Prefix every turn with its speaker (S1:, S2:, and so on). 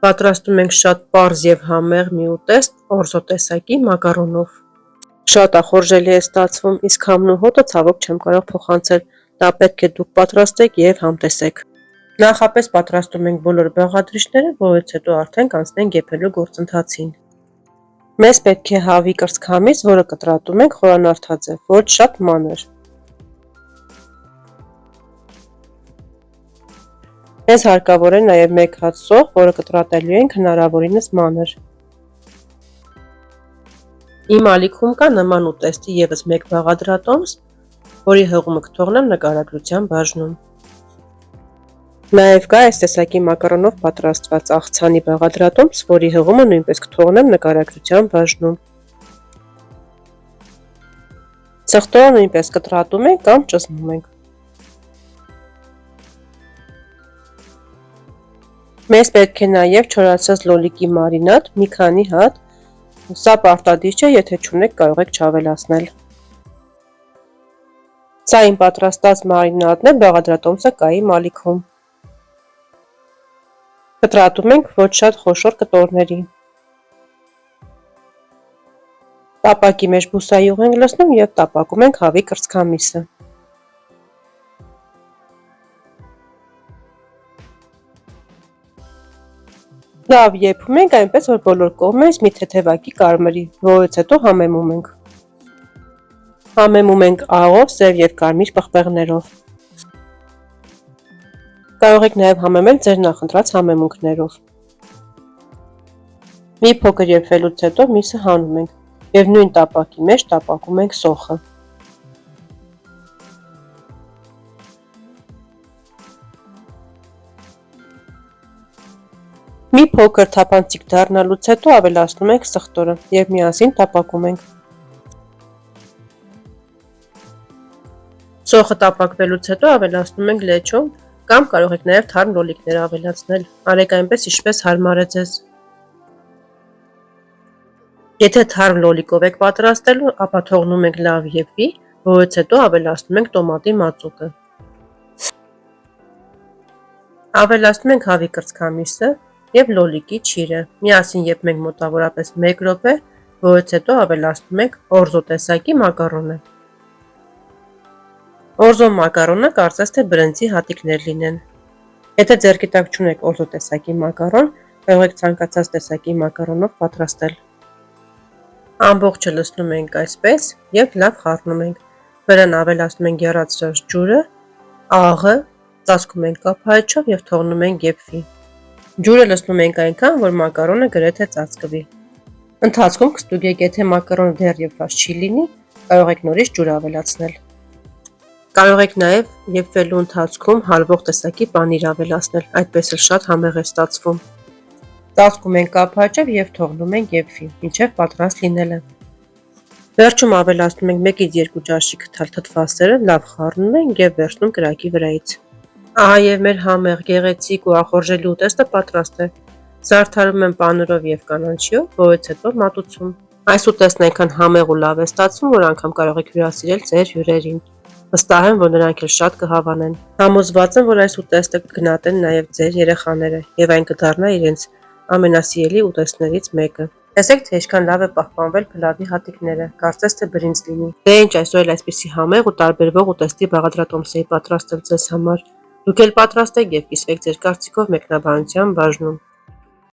S1: Պատրաստում ենք շատ պարզ և համեղ մի ուտեստ օրզո տեսակի մակարոնով։ Շատ ախորժելի է ստացվում, իսկ համն ու հոտը ցավոք չեմ կարող փոխանցել, դա պետք է դուք պատրաստեք և համտեսեք։ Նախապես պատրաստում ենք բոլոր բաղադրիչները, որից հետո արդեն կանցնենք եփելու գործընթացին։ Մեզ պետք է հավի կրծքամիս, որը կտրատում ենք խորանարդաձև, ոչ շատ մանր։ Մեզ հարկավոր է նաև 1 հատ սոխ, որը կտրատելու ենք հնարավորինս մանր։ Իմ ալիքում կա նման ուտեստի ևս մեկ բաղադրատոմս, որի հղումը կթողնեմ նկարագրության բաժնում։ Նաև կա այս տեսակի մակարոնով պատրաստված աղցանի բաղադրատոմս, որի հղումը նույնպես կթողնեմ նկարագրության բաժնում։ Ցղտորը նույնպես կտրատում ենք կամ ճզմում ենք։ Մեզ պետք է նաև չորացած լոլիկի մարինադ, մի քանի հատ, սա պարտադիր չէ, եթե չունեք կարող եք չավելացնել։ Սա իմ պատրաստած մարինադն է, բաղադրատոմսը կա իմ ալիքում։ Կտրատում ենք ոչ շատ խոշոր կտորների։ Տապակի մեջ բուսայուղ ենք լցնում և տապակում ենք հավի կրծքամիսը։ Լավ եփում ենք այնպես, որ բոլոր կողմերից մի թեթևակի կարմրի, որից հետո համեմում ենք։ Համեմում ենք աղով, սև և կարմիր պղպեղներով։ Կարող եք նաև համեմել ձեր նախընտրած համեմունքներով։ Մի փոքր եփվելուց հետո միսը հանում ենք և նույն տապակի մեջ տապակում ենք սոխը։ Մի փոքր թափանցիկ դառնալուց հետո ավելացնում ենք սխտորը և միասին տապակում ենք։ Սոխը տապակվելուց հետո ավելացնում ենք լեչոն կամ կարող եք նաև թարմ լոլիկներ ավելացնել, արեք այնպես, ինչպես հարմար է ձեզ։ Եթե թարմ լոլիկով եք պատրաստելու, ապա թողնում ենք լավ եփվի, որից հետո ավելացնում ենք տոմատի մածուկը։ Ավելացնում ենք հավի կրծքամիսը և լոլիկի չիրը, միասին եփում ենք մոտավորապես 1 րոպե, որից հետո ավելացնում ենք օրզո տեսակի մակարոնը։ Օրզո մակարոնը կարծես թե բրինձի հատիկներ լինեն։ Եթե ձեռքի տակ չունեք օրզո տեսակի մակարոն, կարող եք ցանկացած տեսակի մակարոնով պատրաստել։ Ամբողջը լցնում ենք այսպես և լավ խառնում ենք։ Վրան ավելացնում ենք եռացրած ջուրը, աղը, ծածկում ենք կափարիչով և թողնում ենք եփվի։ Ջուրը լցնում ենք այնքան, որ մակարոնը գրեթե ծածկվի։ Ընթացքում կստուգեք, եթե մակարոնը դեռ եփված չի լինի, կարող եք նորից ջուր ավելացնել։ Կարող եք նաև եփվելու ընթացքում հալվող տեսակի պանիր ավելացնել, այդպես էլ շատ համեղ է ստացվում։ Ծածկում ենք կափարիչով և թողնում ենք եփվի, մինչև պատրաստ լինելը։ Վերջում ավելացնում ենք 1-ից 2 ճաշի քթալ թթվասերը, լավ խառնում ենք և վերցնում կրակի վրայից։ Ահա և մեր համեղ, գեղեցիկ ու ախորժելի ուտեստը պատրաստ է։ Զարդարում եմ պանիրով և կանաչիով, որից հետո մատուցում։ Այս ուտեստն այնքան համեղ ու լավ է ստացվում, որ անգամ կարող եք հյուրասիրել ձեր հյուրերին։ Վստահ եմ, որ նրանք էլ շատ կհավանեն։ Համոզված եմ, որ այս ուտեստը կգնահատեն նաև ձեր երեխաները և այն կդառնա իրենց ամենասիրելի ուտեստներից մեկը։ Տեսեք, թե ինչքան լավ է պահպանվել փլավի հատիկները, կարծես թե բրինձ լինի։ Դե ինչ, այսօր էլ այսպիսի համեղ ու տարբերվող ուտեստի բաղադրատոմս էի պատրաստել ձեզ համար։ Դուք էլ պատրաստեք և կիսվեք ձեր կարծիքով մեկնաբանության բաժնում։